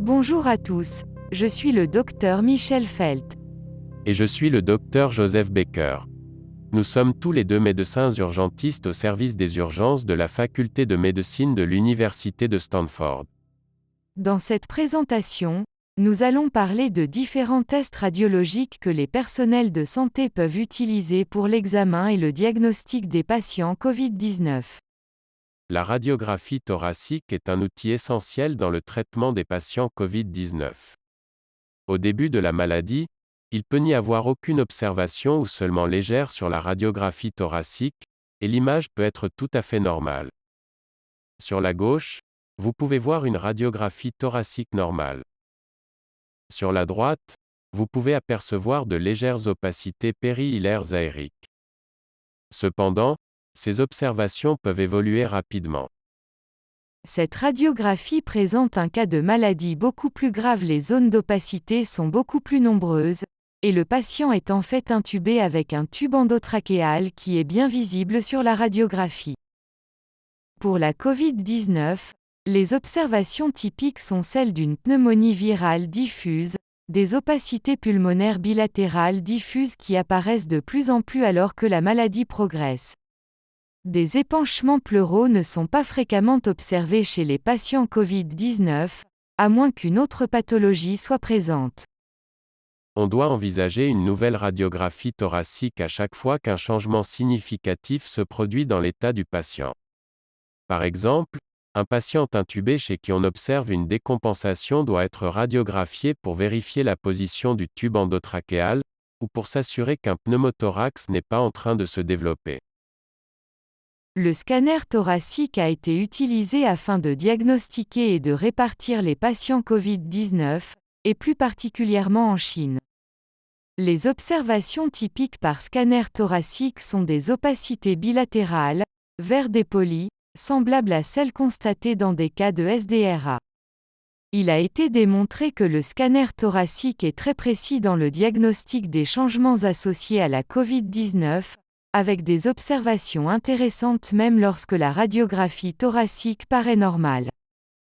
Bonjour à tous, je suis le docteur Michel Felt. Et je suis le docteur Joseph Baker. Nous sommes tous les deux médecins urgentistes au service des urgences de la faculté de médecine de l'Université de Stanford. Dans cette présentation, nous allons parler de différents tests radiologiques que les personnels de santé peuvent utiliser pour l'examen et le diagnostic des patients Covid-19. La radiographie thoracique est un outil essentiel dans le traitement des patients Covid-19. Au début de la maladie, il peut n'y avoir aucune observation ou seulement légère sur la radiographie thoracique, et l'image peut être tout à fait normale. Sur la gauche, vous pouvez voir une radiographie thoracique normale. Sur la droite, vous pouvez apercevoir de légères opacités périhilaires aériques. Cependant, ces observations peuvent évoluer rapidement. Cette radiographie présente un cas de maladie beaucoup plus grave. Les zones d'opacité sont beaucoup plus nombreuses, et le patient est en fait intubé avec un tube endotrachéal qui est bien visible sur la radiographie. Pour la Covid-19, les observations typiques sont celles d'une pneumonie virale diffuse, des opacités pulmonaires bilatérales diffuses qui apparaissent de plus en plus alors que la maladie progresse. Des épanchements pleuraux ne sont pas fréquemment observés chez les patients Covid-19, à moins qu'une autre pathologie soit présente. On doit envisager une nouvelle radiographie thoracique à chaque fois qu'un changement significatif se produit dans l'état du patient. Par exemple, un patient intubé chez qui on observe une décompensation doit être radiographié pour vérifier la position du tube endotrachéal, ou pour s'assurer qu'un pneumothorax n'est pas en train de se développer. Le scanner thoracique a été utilisé afin de diagnostiquer et de répartir les patients Covid-19, et plus particulièrement en Chine. Les observations typiques par scanner thoracique sont des opacités bilatérales, vert dépoli, semblables à celles constatées dans des cas de SDRA. Il a été démontré que le scanner thoracique est très précis dans le diagnostic des changements associés à la Covid-19, avec des observations intéressantes même lorsque la radiographie thoracique paraît normale.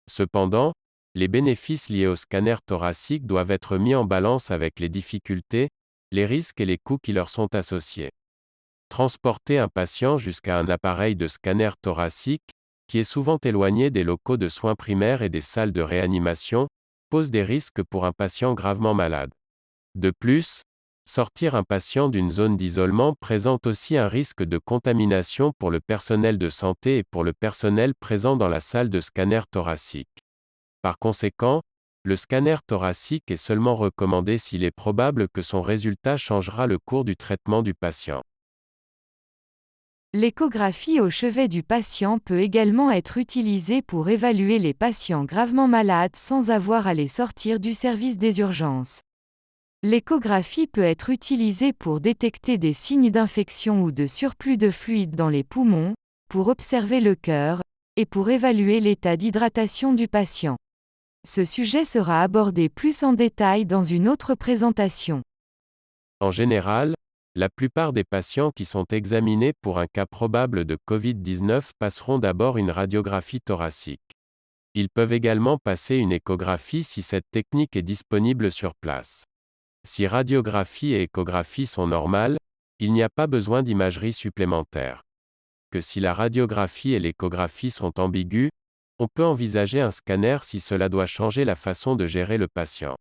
Cependant, les bénéfices liés au scanner thoracique doivent être mis en balance avec les difficultés, les risques et les coûts qui leur sont associés. Transporter un patient jusqu'à un appareil de scanner thoracique, qui est souvent éloigné des locaux de soins primaires et des salles de réanimation, pose des risques pour un patient gravement malade. De plus, sortir un patient d'une zone d'isolement présente aussi un risque de contamination pour le personnel de santé et pour le personnel présent dans la salle de scanner thoracique. Par conséquent, le scanner thoracique est seulement recommandé s'il est probable que son résultat changera le cours du traitement du patient. L'échographie au chevet du patient peut également être utilisée pour évaluer les patients gravement malades sans avoir à les sortir du service des urgences. L'échographie peut être utilisée pour détecter des signes d'infection ou de surplus de fluide dans les poumons, pour observer le cœur, et pour évaluer l'état d'hydratation du patient. Ce sujet sera abordé plus en détail dans une autre présentation. En général, la plupart des patients qui sont examinés pour un cas probable de Covid-19 passeront d'abord une radiographie thoracique. Ils peuvent également passer une échographie si cette technique est disponible sur place. Si radiographie et échographie sont normales, il n'y a pas besoin d'imagerie supplémentaire. Que si la radiographie et l'échographie sont ambiguës, on peut envisager un scanner si cela doit changer la façon de gérer le patient.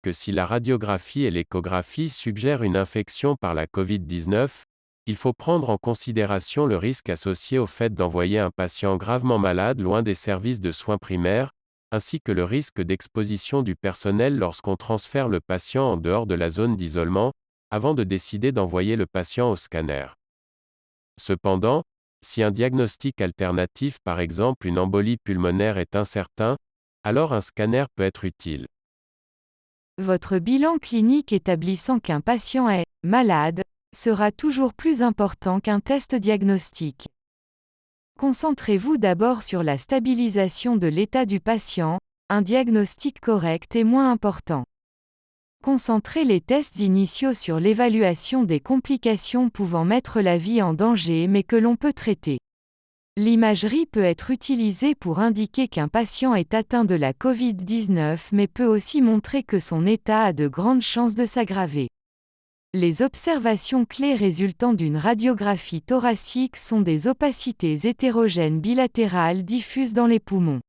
Que si la radiographie et l'échographie suggèrent une infection par la Covid-19, il faut prendre en considération le risque associé au fait d'envoyer un patient gravement malade loin des services de soins primaires, ainsi que le risque d'exposition du personnel lorsqu'on transfère le patient en dehors de la zone d'isolement, avant de décider d'envoyer le patient au scanner. Cependant, si un diagnostic alternatif, par exemple une embolie pulmonaire, est incertain, alors un scanner peut être utile. Votre bilan clinique établissant qu'un patient est malade sera toujours plus important qu'un test diagnostique. Concentrez-vous d'abord sur la stabilisation de l'état du patient, un diagnostic correct est moins important. Concentrez les tests initiaux sur l'évaluation des complications pouvant mettre la vie en danger mais que l'on peut traiter. L'imagerie peut être utilisée pour indiquer qu'un patient est atteint de la Covid-19 mais peut aussi montrer que son état a de grandes chances de s'aggraver. Les observations clés résultant d'une radiographie thoracique sont des opacités hétérogènes bilatérales diffuses dans les poumons.